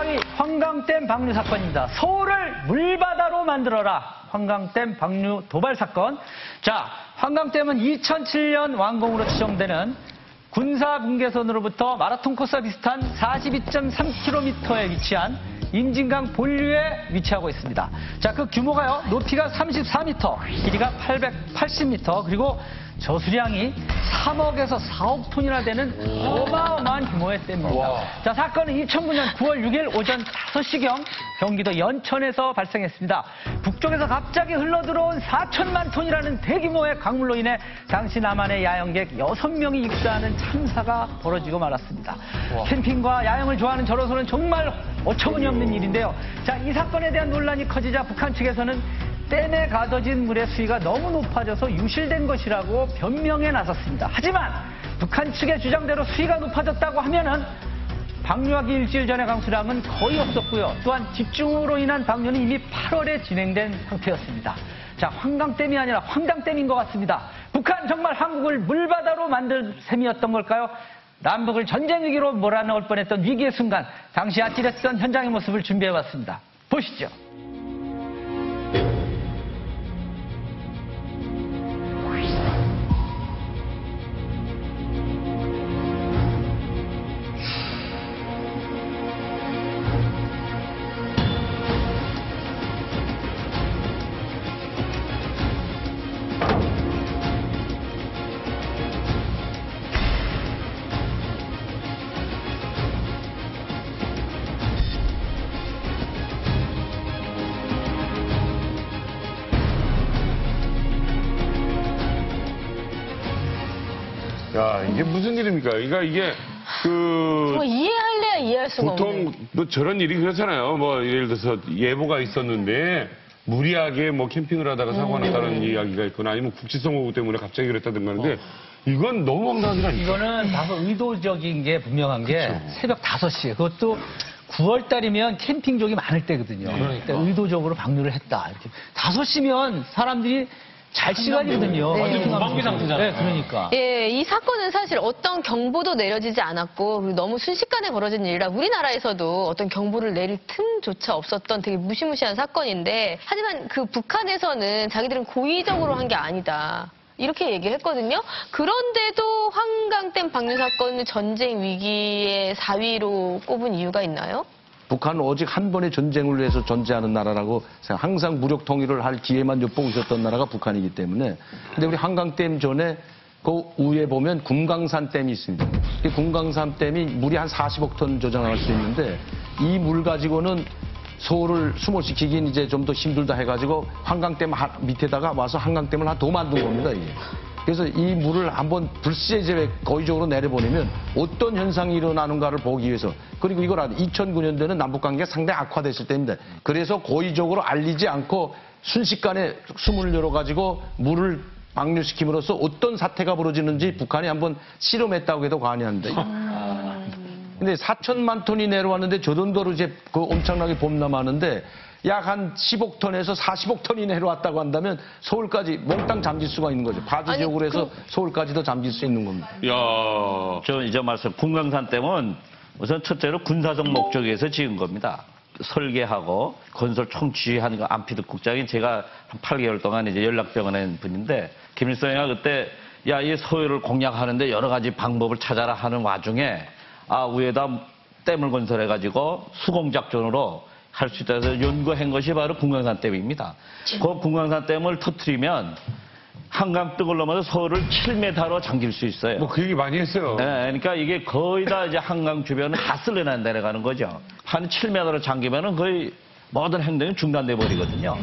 4위 환강댐 방류 사건입니다. 서울을 물바다로 만들어라. 환강댐 방류 도발 사건. 자, 환강댐은 2007년 완공으로 추정되는 군사 분계선으로부터 마라톤 코스와 비슷한 42.3km에 위치한 임진강 본류에 위치하고 있습니다. 자, 그 규모가요, 높이가 34m, 길이가 880m, 그리고 저수량이 3억에서 4억 톤이나 되는 어마어마한 규모의 댐입니다. 자, 사건은 2009년 9월 6일 오전 5시경 경기도 연천에서 발생했습니다. 북쪽에서 갑자기 흘러들어온 4천만 톤이라는 대규모의 강물로 인해 당시 남한의 야영객 6명이 익사하는 참사가 벌어지고 말았습니다. 캠핑과 야영을 좋아하는 저로서는 정말 어처구니 없는 일인데요. 자, 이 사건에 대한 논란이 커지자 북한 측에서는 댐에 가둬진 물의 수위가 너무 높아져서 유실된 것이라고 변명에 나섰습니다. 하지만 북한 측의 주장대로 수위가 높아졌다고 하면은 방류하기 일주일 전의 강수량은 거의 없었고요. 또한 집중으로 인한 방류는 이미 8월에 진행된 상태였습니다. 자, 환강댐이 아니라 황당댐인 것 같습니다. 북한 정말 한국을 물바다로 만들 셈이었던 걸까요? 남북을 전쟁 위기로 몰아넣을 뻔했던 위기의 순간, 당시 아찔했던 현장의 모습을 준비해봤습니다. 보시죠. 야, 이게 무슨 일입니까? 그러니까 이게 정말 이해할래야 이해할 수가 없네. 보통 뭐 저런 일이 그렇잖아요. 뭐 예를 들어서 예보가 있었는데 무리하게 뭐 캠핑을 하다가 사고가 났다는 이야기가 있거나 아니면 국지성 호우 때문에 갑자기 그랬다든가 하는데 이건 너무 황당한 일 아닙니까? 이거는 다소 의도적인 게 분명한 게 새벽 5시에 그것도 9월 달이면 캠핑족이 많을 때거든요. 그러니까 의도적으로 방류를 했다. 이렇게 5시면 사람들이 잘 시간이거든요. 네. 무방비 상태잖아요. 네, 그러니까. 예, 이 사건은 사실 어떤 경보도 내려지지 않았고 그리고 너무 순식간에 벌어진 일이라 우리나라에서도 어떤 경보를 내릴 틈조차 없었던 되게 무시무시한 사건인데, 하지만 그 북한에서는 자기들은 고의적으로 한 게 아니다, 이렇게 얘기를 했거든요. 그런데도 환강댐 방류 사건을 전쟁 위기의 4위로 꼽은 이유가 있나요? 북한은 오직 한 번의 전쟁을 위해서 존재하는 나라라고 항상 무력 통일을 할 기회만 엿보고 있었던 나라가 북한이기 때문에. 근데 우리 한강댐 전에 그 위에 보면 금강산 댐이 있습니다. 이 금강산 댐이 물이 한 40억 톤 저장할 수 있는데 이 물 가지고는 서울을 수몰시키긴 이제 좀 더 힘들다 해가지고 한강댐 밑에다가 와서 한강댐을 더 만든 겁니다, 이게. 그래서 이 물을 한번 불시에 이제 고의적으로 내려보내면 어떤 현상이 일어나는가를 보기 위해서, 그리고 이걸 2009년도에는 남북관계가 상당히 악화됐을 때입니다. 그래서 고의적으로 알리지 않고 순식간에 숨을 열어가지고 물을 방류시킴으로써 어떤 사태가 벌어지는지 북한이 한번 실험했다고 해도 과언이 아닙니다. 근데 4천만 톤이 내려왔는데 저 정도로 이제 그 엄청나게 범람하는데 약 한 10억 톤에서 40억 톤이 내려왔다고 한다면 서울까지 몽땅 잠길 수가 있는 거죠. 파주 지역으로 해서 서울까지도 잠길 수 있는 겁니다. 야, 저 이제 말씀 금강산 댐은 우선 첫째로 군사적 목적에서 지은 겁니다. 설계하고 건설 총지휘하는 거 안피드 국장이 제가 한 8개월 동안 이제 연락병원에 분인데, 김일성이가 그때 야, 이 서해를 공략하는데 여러 가지 방법을 찾아라 하는 와중에 위에다 댐을 건설해가지고 수공작전으로 할 수 있다 해서 연구한 것이 바로 금강산 댐입니다. 그 금강산 댐을 터뜨리면 한강등을 넘어서 서울을 7m로 잠길 수 있어요. 뭐 그 얘기 많이 했어요. 네, 그러니까 이게 거의 다 이제 한강 주변을 다 쓸려내려가는 거죠. 한 7m로 잠기면은 거의 모든 행동이 중단돼 버리거든요.